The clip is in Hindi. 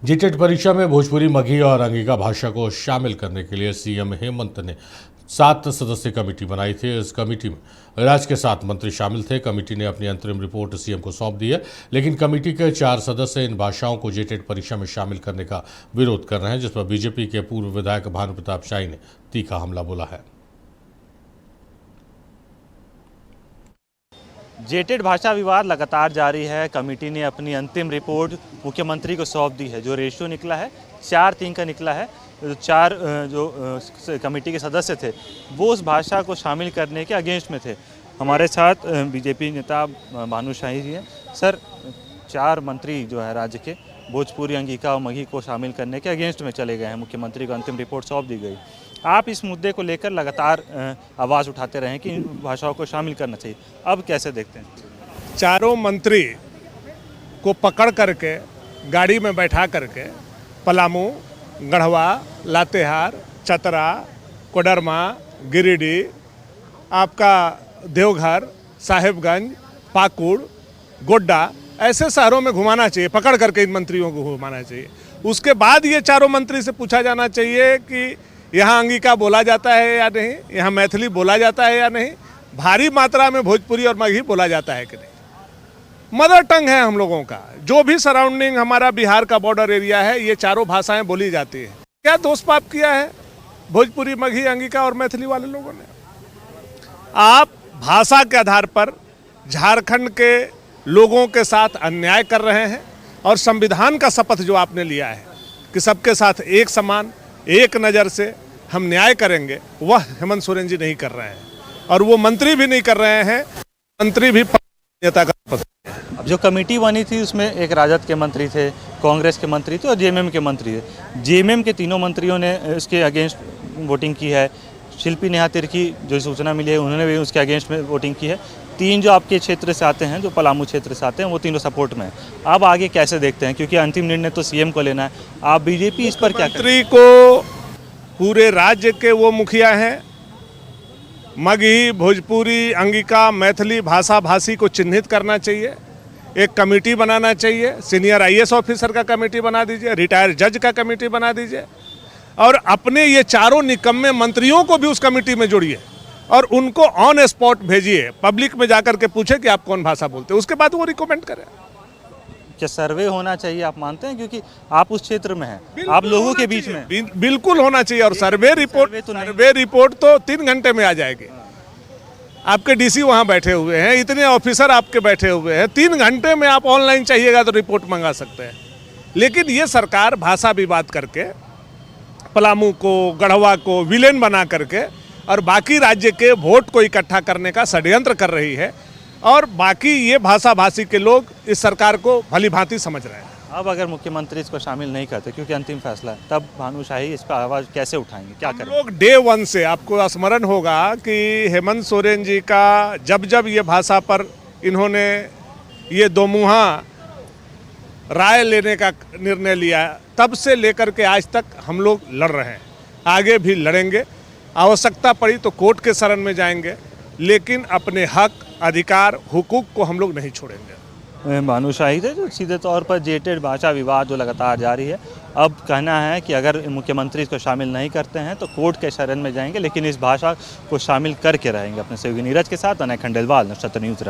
जेटेट परीक्षा में भोजपुरी, मगही और अंगिका भाषा को शामिल करने के लिए सीएम हेमंत ने 7 सदस्यीय कमेटी बनाई थी। इस कमेटी में राज्य के 7 मंत्री शामिल थे। कमेटी ने अपनी अंतरिम रिपोर्ट सीएम को सौंप दी है, लेकिन कमेटी के 4 सदस्य इन भाषाओं को जेटेट परीक्षा में शामिल करने का विरोध कर रहे हैं, जिस पर बीजेपी के पूर्व विधायक भानु प्रताप शाही ने तीखा हमला बोला है। जेटेट भाषा विवाद लगातार जारी है। कमेटी ने अपनी अंतिम रिपोर्ट मुख्यमंत्री को सौंप दी है। जो रेशियो निकला है 4-3 का निकला है। 4 जो कमेटी के सदस्य थे वो उस भाषा को शामिल करने के अगेंस्ट में थे। हमारे साथ बीजेपी नेता भानु शाही जी हैं। सर, 4 मंत्री जो है राज्य के भोजपुरी, अंगिका और मगही को शामिल करने के अगेंस्ट में चले गए हैं। मुख्यमंत्री को अंतिम रिपोर्ट सौंप दी गई। आप इस मुद्दे को लेकर लगातार आवाज़ उठाते रहे कि इन भाषाओं को शामिल करना चाहिए, अब कैसे देखते हैं? चारों मंत्री को पकड़ करके गाड़ी में बैठा करके पलामू, गढ़वा, लातेहार, चतरा, कोडरमा, गिरिडीह, आपका देवघर, साहेबगंज, पाकुड़, गोड्डा, ऐसे शहरों में घुमाना चाहिए। पकड़ करके इन मंत्रियों को घुमाना चाहिए। उसके बाद ये चारों मंत्री से पूछा जाना चाहिए कि यहाँ अंगिका बोला जाता है या नहीं, यहाँ मैथिली बोला जाता है या नहीं, भारी मात्रा में भोजपुरी और मगही बोला जाता है कि नहीं। मदर टंग है हम लोगों का। जो भी सराउंडिंग हमारा बिहार का बॉर्डर एरिया है, ये चारों भाषाएं बोली जाती है। क्या दोष पाप किया है भोजपुरी, मगही, अंगिका और मैथिली वाले लोगों ने? आप भाषा के आधार पर झारखंड के लोगों के साथ अन्याय कर रहे हैं और संविधान का शपथ जो आपने लिया है कि सबके साथ एक समान, एक नज़र से हम न्याय करेंगे, वह हेमंत सोरेन जी नहीं कर रहे हैं और वो मंत्री भी नहीं कर रहे हैं। मंत्री भी नेता का शपथ। अब जो कमेटी बनी थी उसमें एक राजद के मंत्री थे, कांग्रेस के मंत्री थे और जेएमएम के मंत्री थे। जेएमएम के तीनों मंत्रियों ने इसके अगेंस्ट वोटिंग की है। शिल्पी नेहा तिर्की, जो सूचना मिली है, उन्होंने भी उसके अगेंस्ट में वोटिंग की है। 3 जो आपके क्षेत्र से आते हैं, जो पलामू क्षेत्र से आते हैं, वो तीनों सपोर्ट में हैं। आप आगे कैसे देखते हैं, क्योंकि अंतिम निर्णय तो सीएम को लेना है। आप बीजेपी इस पर क्या करें? मंत्री को पूरे राज्य के वो मुखिया हैं, मगही, भोजपुरी, अंगिका, मैथिली भाषा भाषी को चिन्हित करना चाहिए। एक कमेटी बनाना चाहिए। सीनियर आईएएस ऑफिसर का कमेटी बना दीजिए, रिटायर जज का कमेटी बना दीजिए और अपने ये चारों निकम्मे मंत्रियों को भी उस कमेटी में जोड़िए और उनको ऑन स्पॉट भेजिए। पब्लिक में जाकर के पूछे कि आप कौन भाषा बोलते हैं, उसके बाद वो रिकमेंड करें। क्या सर्वे होना चाहिए, आप मानते हैं? क्योंकि आप उस क्षेत्र में हैं, आप लोगों के बीच में। बिल्कुल होना चाहिए। और सर्वे रिपोर्ट तो 3 घंटे में आ जाएगी। आपके डीसी वहाँ बैठे हुए हैं, इतने ऑफिसर आपके बैठे हुए हैं। 3 घंटे में आप ऑनलाइन चाहिएगा तो रिपोर्ट मंगा सकते हैं। लेकिन ये सरकार भाषा विवाद करके पलामू को, गढ़वा को विलेन बना करके और बाकी राज्य के वोट को इकट्ठा करने का षड्यंत्र कर रही है और बाकी ये भाषा भाषी के लोग इस सरकार को भली भांति समझ रहे हैं। अब अगर मुख्यमंत्री इसको शामिल नहीं करते, क्योंकि अंतिम फैसला है, तब भानु शाही इस पर आवाज़ कैसे उठाएंगे, क्या करें? लोग डे 1 से, आपको स्मरण होगा कि हेमंत सोरेन जी का जब जब ये भाषा पर इन्होंने ये दोमुहा राय लेने का निर्णय लिया, तब से लेकर के आज तक हम लोग लड़ रहे हैं, आगे भी लड़ेंगे। आवश्यकता पड़ी तो कोर्ट के शरण में जाएंगे, लेकिन अपने हक, अधिकार, हुकूक को हम लोग नहीं छोड़ेंगे। भानु शाही थे जो सीधे तौर पर जेटेट भाषा विवाद जो लगातार जारी है, अब कहना है कि अगर मुख्यमंत्री इसको शामिल नहीं करते हैं तो कोर्ट के शरण में जाएंगे, लेकिन इस भाषा को शामिल करके रहेंगे। अपने सहयोगी नीरज के साथ अनय खंडेलवाल, नवछत्र न्यूज़।